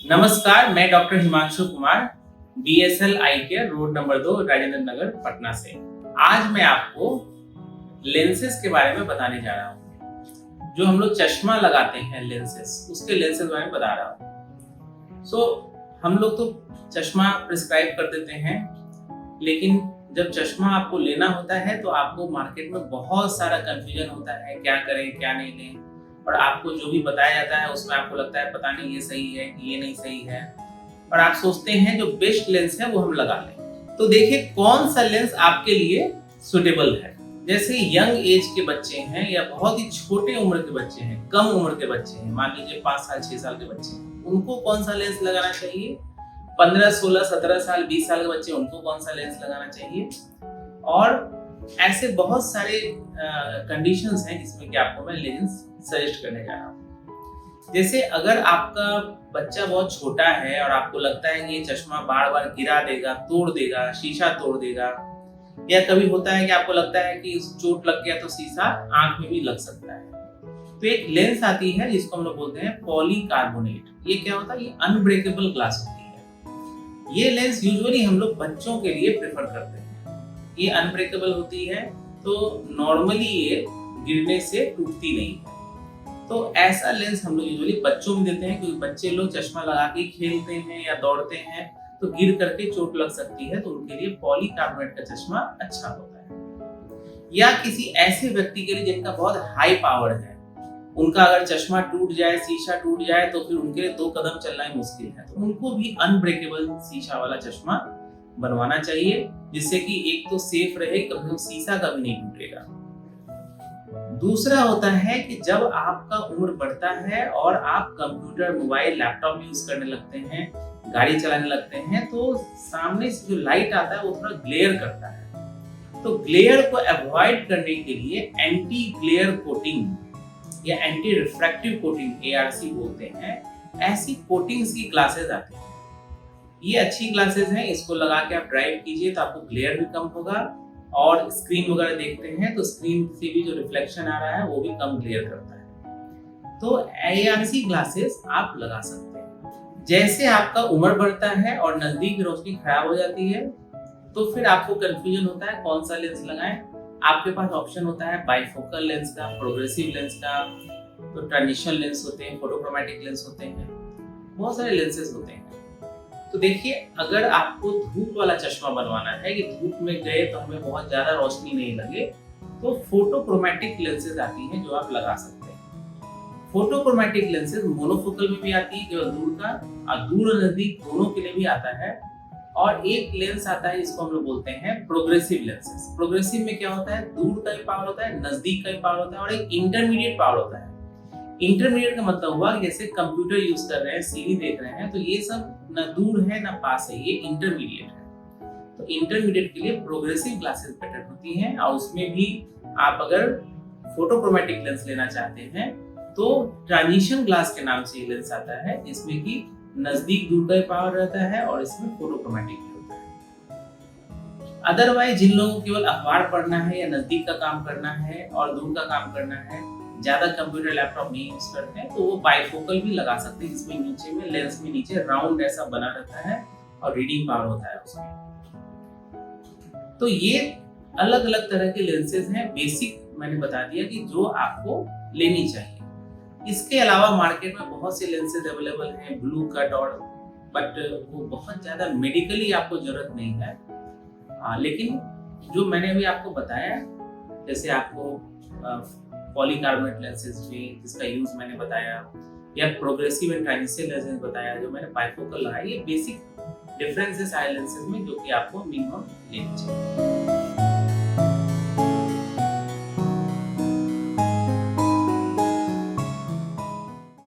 नमस्कार, मैं doctor Himanshu Kumar, BSL आई care, road number 2, Rajendra Nagar, Patna से। आज मैं आपको लेंसेज के बारे में बताने जा रहा हूँ। जो हम लोग चश्मा लगाते हैं लेंसेज, उसके लेंसेज बारे में बता रहा हूँ। हम लोग तो चश्मा प्रिस्क्राइब कर देते हैं, लेकिन जब चश्मा आपको लेना होता है तो आपको मार्केट में बहुत सारा कंफ्यूजन होता है, क्या करें क्या नहीं लें, और आपको जो भी बताया जाता है उसमें आपको लगता है पता नहीं ये सही है कि ये नहीं सही है, और आप सोचते हैं जो बेस्ट लेंस है वो हम लगा लें। तो देखिए कौन सा लेंस आपके लिए सुटेबल है। जैसे यंग एज के बच्चे हैं या बहुत ही छोटे उम्र के बच्चे हैं, कम उम्र के बच्चे हैं, मान लीजिए 5 साल 6 साल के बच्चे हैं, उनको कौन सा लेंस लगाना चाहिए। 15 16 17 साल 20 साल के बच्चे, उनको कौन सा लेंस लगाना चाहिए। और ऐसे बहुत सारे कंडीशंस हैं जिसमें कि आपको मैं लेंस सजेस्ट करने जा रहा हूँ। जैसे अगर आपका बच्चा बहुत छोटा है और आपको लगता है कि ये चश्मा बार बार गिरा देगा, तोड़ देगा, शीशा तोड़ देगा, या कभी होता है कि आपको लगता है कि चोट लग गया तो शीशा आंख में भी लग सकता है, तो एक लेंस आती है जिसको हम लोग बोलते हैं पॉलीकार्बोनेट। ये क्या होता है? ये अनब्रेकेबल ग्लास होती है। ये लेंस यूजुअली हम लोग बच्चों के लिए प्रेफर करते हैं। ये अनब्रेकेबल होती है, तो नॉर्मली ये गिरने से टूटती नहीं है। तो ऐसा लेंस हम लोग यूजुअली बच्चों में देते हैं, क्योंकि बच्चे लोग चश्मा लगा के खेलते हैं या दौड़ते हैं तो गिर करके चोट लग सकती है, तो उनके लिए पॉलीकार्बोनेट का चश्मा अच्छा होता है। या किसी ऐसे व्यक्ति के लिए जिनका बहुत हाई पावर है, उनका अगर चश्मा टूट जाए, शीशा टूट जाए, तो फिर उनके लिए 2 कदम चलना ही मुश्किल है, तो उनको भी अनब्रेकेबल शीशा वाला चश्मा बनवाना चाहिए, जिससे कि एक तो सेफ रहे, कभी शीशा कभी नहीं टूटेगा। दूसरा होता है कि जब आपका उम्र बढ़ता है और आप कंप्यूटर, मोबाइल, लैपटॉप यूज करने लगते हैं, गाड़ी चलाने लगते हैं, तो सामने से जो लाइट आता है वो थोड़ा ग्लेयर करता है। तो ग्लेयर को अवॉइड करने के लिए एंटी ग्लेयर कोटिंग या एंटी रिफ्रैक्टिव कोटिंग, ARC बोलते हैं, ऐसी कोटिंग्स की ग्लासेस आती हैं। ये अच्छी ग्लासेस हैं, इसको लगा के आप ड्राइव कीजिए तो आपको ग्लेयर भी कम होगा, और स्क्रीन वगैरह देखते हैं तो स्क्रीन से भी जो रिफ्लेक्शन आ रहा है वो भी कम क्लियर करता है। तो ARC ग्लासेस आप लगा सकते हैं। जैसे आपका उम्र बढ़ता है और नजदीक की रोशनी खराब हो जाती है, तो फिर आपको कंफ्यूजन होता है कौन सा लेंस लगाएं। आपके पास ऑप्शन होता है बाइफोकल लेंस का, प्रोग्रेसिव लेंस का, तो ट्रांजिशन लेंस होते हैं, फोटोक्रोमैटिक लेंस होते हैं, बहुत सारे लेंसेज होते हैं। तो देखिए, अगर आपको धूप वाला चश्मा बनवाना है कि धूप में गए तो हमें बहुत ज्यादा रोशनी नहीं लगे, तो फोटोक्रोमैटिक लेंसेज आती हैं जो आप लगा सकते हैं। फोटोक्रोमैटिक लेंसेज मोनोफोकल में भी आती है, केवल दूर का, और दूर और नजदीक दोनों के लिए भी आता है। और एक लेंस आता है जिसको हम लोग बोलते हैं प्रोग्रेसिव लेंसेज। प्रोग्रेसिव में क्या होता है? दूर का भी पावर होता है, नजदीक का भी पावर होता है, और एक इंटरमीडिएट पावर होता है। इंटरमीडिएट का मतलब हुआ कि जैसे कंप्यूटर यूज कर रहे हैं, सीरी देख रहे हैं, तो ये सब ना दूर है ना पास है, ये इंटरमीडिएट है। तो इंटरमीडिएट के लिए प्रोग्रेसिव ग्लासेस बेटर होती हैं, और उसमें भी आप अगर फोटोक्रोमैटिक लेंस लेना चाहते हैं तो ट्रांजिशन ग्लास के नाम से ये लेंस आता है, जिसमें कि नजदीक दूर का पावर रहता है और इसमें फोटोक्रोमैटिक भी होता है। अदरवाइज जिन लोगों को केवल अखबार पढ़ना है या नजदीक का काम करना है और दूर का काम करना है, ज्यादा कंप्यूटर लैपटॉप नहीं यूज करते हैं, तो वो बाइफोकल भी लगा सकते हैं, जिसमें नीचे में लेंस में नीचे राउंड ऐसा बना रहता है और रीडिंग पावर होता है उसमें। तो ये अलग अलग तरह के लेंसेज हैं। बेसिक मैंने बता दिया कि जो आपको लेनी चाहिए। इसके अलावा मार्केट में बहुत से लेंसेज अवेलेबल हैं, ब्लू कट, और बट वो बहुत ज्यादा मेडिकली आपको जरूरत नहीं है। लेकिन जो मैंने अभी आपको बताया, जैसे आपको पॉलीकार्बोनेट लेंसेज में जिसका यूज मैंने बताया, या प्रोग्रेसिव एंड ट्रांजिशन लेंसेज बताया, जो मैंने बाइफोकल लगाया, ये बेसिक डिफरेंसेस आए लेंसेज में जो कि आपको मिनिमम लेनी चाहिए।